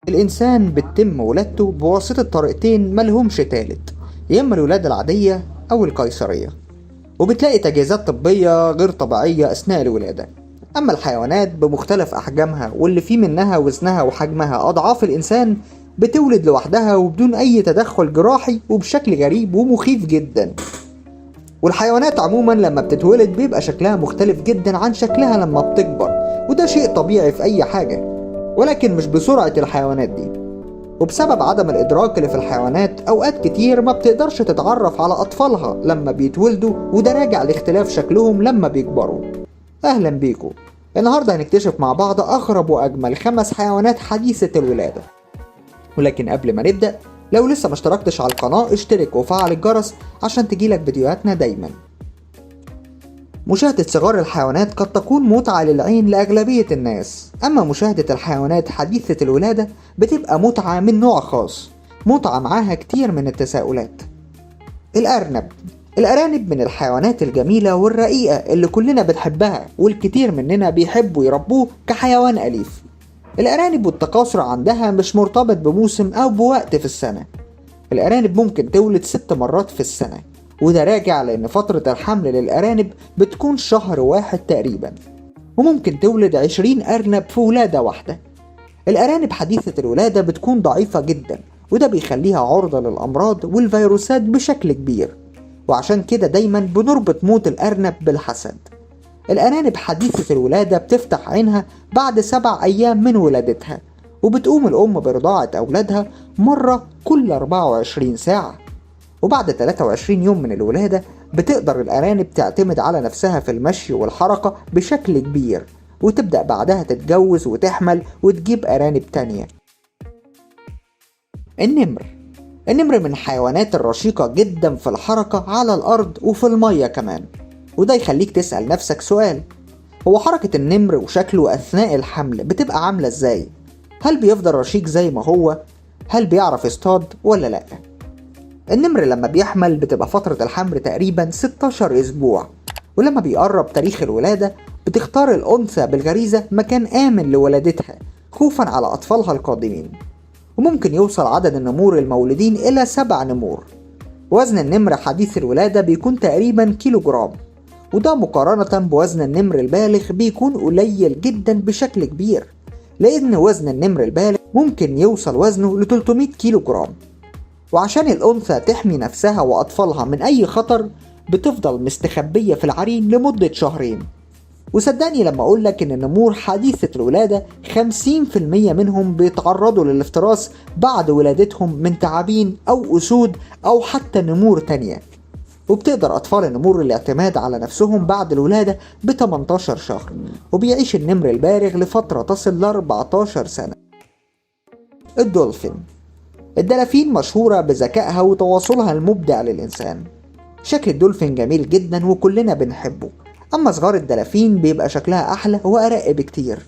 الإنسان بتتم ولادته بواسطة طريقتين ملهمش تالت، يا إما الولادة العادية أو القيصرية، وبتلاقي تجهيزات طبية غير طبيعية أثناء الولادة. أما الحيوانات بمختلف أحجامها واللي فيه منها وزنها وحجمها أضعاف الإنسان بتولد لوحدها وبدون أي تدخل جراحي وبشكل غريب ومخيف جدا. والحيوانات عموما لما بتتولد بيبقى شكلها مختلف جدا عن شكلها لما بتكبر، وده شيء طبيعي في أي حاجة، ولكن مش بسرعة الحيوانات دي. وبسبب عدم الإدراك اللي في الحيوانات أوقات كتير ما بتقدرش تتعرف على أطفالها لما بيتولدوا، وده راجع لاختلاف شكلهم لما بيكبروا. أهلا بيكم. النهاردة هنكتشف مع بعض أغرب وأجمل 5 حيوانات حديثة الولادة. ولكن قبل ما نبدأ، لو لسه ما اشتركتش على القناة اشترك وفعل الجرس عشان تجيلك فيديوهاتنا دايما. مشاهدة صغار الحيوانات قد تكون متعة للعين لأغلبية الناس، أما مشاهدة الحيوانات حديثة الولادة بتبقى متعة من نوع خاص، متعة معاها كتير من التساؤلات. الأرانب من الحيوانات الجميلة والرقيقة اللي كلنا بنحبها، والكتير مننا بيحبوا يربوه كحيوان أليف. الأرانب والتكاثر عندها مش مرتبط بموسم أو بوقت في السنة. الأرانب ممكن تولد 6 مرات في السنة، وده راجع لأن فترة الحمل للأرانب بتكون شهر واحد تقريبا، وممكن تولد 20 أرنب في ولادة واحدة. الأرانب حديثة الولادة بتكون ضعيفة جدا، وده بيخليها عرضة للأمراض والفيروسات بشكل كبير، وعشان كده دايما بنربط موت الأرنب بالحسد. الأرانب حديثة الولادة بتفتح عينها بعد 7 أيام من ولادتها، وبتقوم الأم برضاعة أولادها مرة كل 24 ساعة. وبعد 23 يوم من الولادة بتقدر الأرانب تعتمد على نفسها في المشي والحركة بشكل كبير، وتبدأ بعدها تتجوز وتحمل وتجيب أرانب تانية. النمر من الحيوانات الرشيقة جدا في الحركة على الأرض وفي المية كمان، وده يخليك تسأل نفسك سؤال: هو حركة النمر وشكله أثناء الحمل بتبقى عاملة ازاي؟ هل بيفضل رشيق زي ما هو؟ هل بيعرف يصطاد ولا لأ؟ النمر لما بيحمل بتبقى فترة الحمل تقريبا 16 أسبوع، ولما بيقرب تاريخ الولادة بتختار الأنثى بالغريزة مكان آمن لولادتها خوفا على أطفالها القادمين. وممكن يوصل عدد النمور المولودين إلى 7 نمور. وزن النمر حديث الولادة بيكون تقريبا كيلوغرام، وده مقارنة بوزن النمر البالغ بيكون قليل جدا بشكل كبير، لأن وزن النمر البالغ ممكن يوصل وزنه ل 300 كيلوغرام. وعشان الأنثى تحمي نفسها وأطفالها من أي خطر بتفضل مستخبية في العرين لمدة 2 شهر. وصدقني لما أقولك إن النمور حديثة الولادة 50% منهم بيتعرضوا للافتراس بعد ولادتهم من تعابين أو أسود أو حتى نمور تانية. وبتقدر أطفال النمور الاعتماد على نفسهم بعد الولادة ب 18 شهر، وبيعيش النمر البالغ لفترة تصل ل 14 سنة. الدلافين مشهورة بذكائها وتواصلها المبدع للإنسان. شكل الدولفين جميل جدا وكلنا بنحبه، أما صغار الدلافين بيبقى شكلها أحلى وأرق بكتير.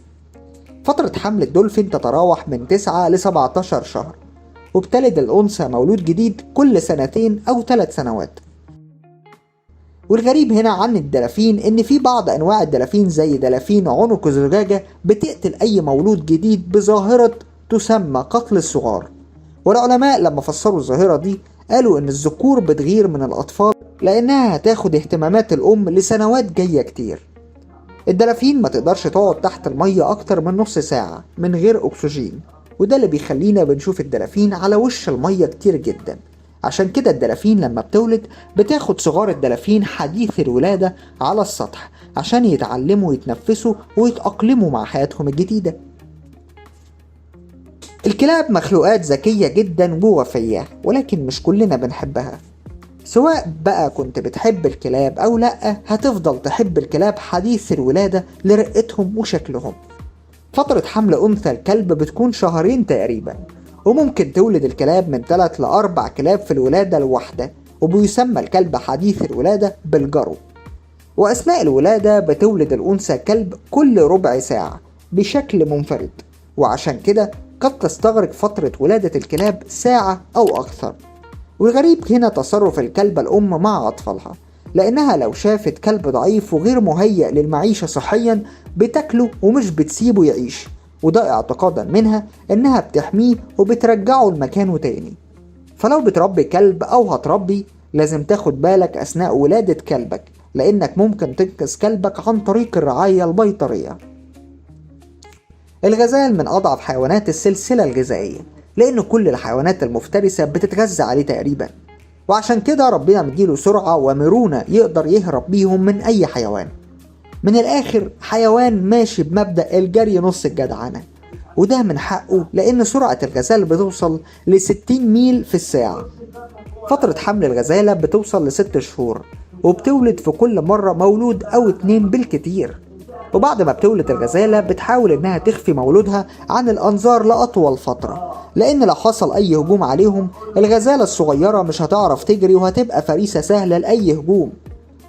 فترة حمل الدولفين تتراوح من 9 ل 17 شهر، وبتلد الأنثى مولود جديد كل 2 أو 3 سنوات. والغريب هنا عن الدلافين إن في بعض أنواع الدلافين زي دلافين عنق الزجاجة بتقتل أي مولود جديد بظاهرة تسمى قتل الصغار. والعلماء لما فسروا الظاهرة دي قالوا إن الذكور بتغير من الأطفال لأنها هتاخد اهتمامات الأم لسنوات جاية كتير. الدلافين ما تقدرش تقعد تحت المية أكتر من نص ساعة من غير أكسجين، وده اللي بيخلينا بنشوف الدلافين على وش المية كتير جدا. عشان كده الدلافين لما بتولد بتاخد صغار الدلافين حديث الولادة على السطح عشان يتعلموا يتنفسوا ويتأقلموا مع حياتهم الجديدة. الكلاب مخلوقات ذكية جدا ووفية، ولكن مش كلنا بنحبها. سواء بقى كنت بتحب الكلاب أو لأ، هتفضل تحب الكلاب حديث الولادة لرقتهم وشكلهم. فترة حمل أنثى الكلب بتكون 2 شهر تقريبا، وممكن تولد الكلاب من 3 ل 4 كلاب في الولادة الواحدة، وبيسمى الكلب حديث الولادة بالجرو. وأثناء الولادة بتولد الأنثى كلب كل ربع ساعة بشكل منفرد، وعشان كده قد تستغرق فترة ولادة الكلاب ساعة أو أكثر. والغريب هنا تصرف الكلبة الأم مع أطفالها، لأنها لو شافت كلب ضعيف وغير مهيأ للمعيشة صحيا بتاكله ومش بتسيبه يعيش، وده اعتقادا منها إنها بتحميه وبترجعه لمكانه تاني. فلو بتربي كلب أو هتربي، لازم تاخد بالك أثناء ولادة كلبك، لأنك ممكن تنقذ كلبك عن طريق الرعاية البيطرية. الغزال من أضعف حيوانات السلسلة الغذائية، لأن كل الحيوانات المفترسة بتتغذى عليه تقريبا، وعشان كده ربنا مديله سرعة ومرونة يقدر يهرب بيهم من أي حيوان. من الآخر حيوان ماشي بمبدأ الجري نص الجدعنة، وده من حقه لأن سرعة الغزال بتوصل ل60 ميل في الساعة. فترة حمل الغزالة بتوصل ل6 شهور، وبتولد في كل مرة مولود أو 2 بالكتير. وبعد ما بتولد الغزالة بتحاول إنها تخفي مولودها عن الأنظار لأطول فترة، لأن لو حصل أي هجوم عليهم الغزالة الصغيرة مش هتعرف تجري وهتبقى فريسة سهلة لأي هجوم.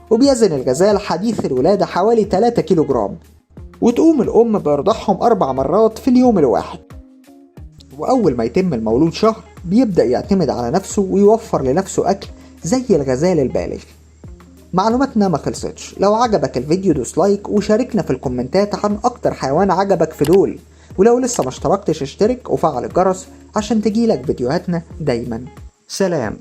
وبيزن الغزال حديث الولادة حوالي 3 كيلو جرام، وتقوم الأم بإرضاعهم 4 مرات في اليوم الواحد. وأول ما يتم المولود شهر بيبدأ يعتمد على نفسه ويوفر لنفسه أكل زي الغزال البالغ. معلوماتنا ما خلصتش، لو عجبك الفيديو دوس لايك وشاركنا في الكومنتات عن أكتر حيوان عجبك في دول، ولو لسه ما اشتركتش اشترك وفعل الجرس عشان تجيلك فيديوهاتنا دايما. سلام.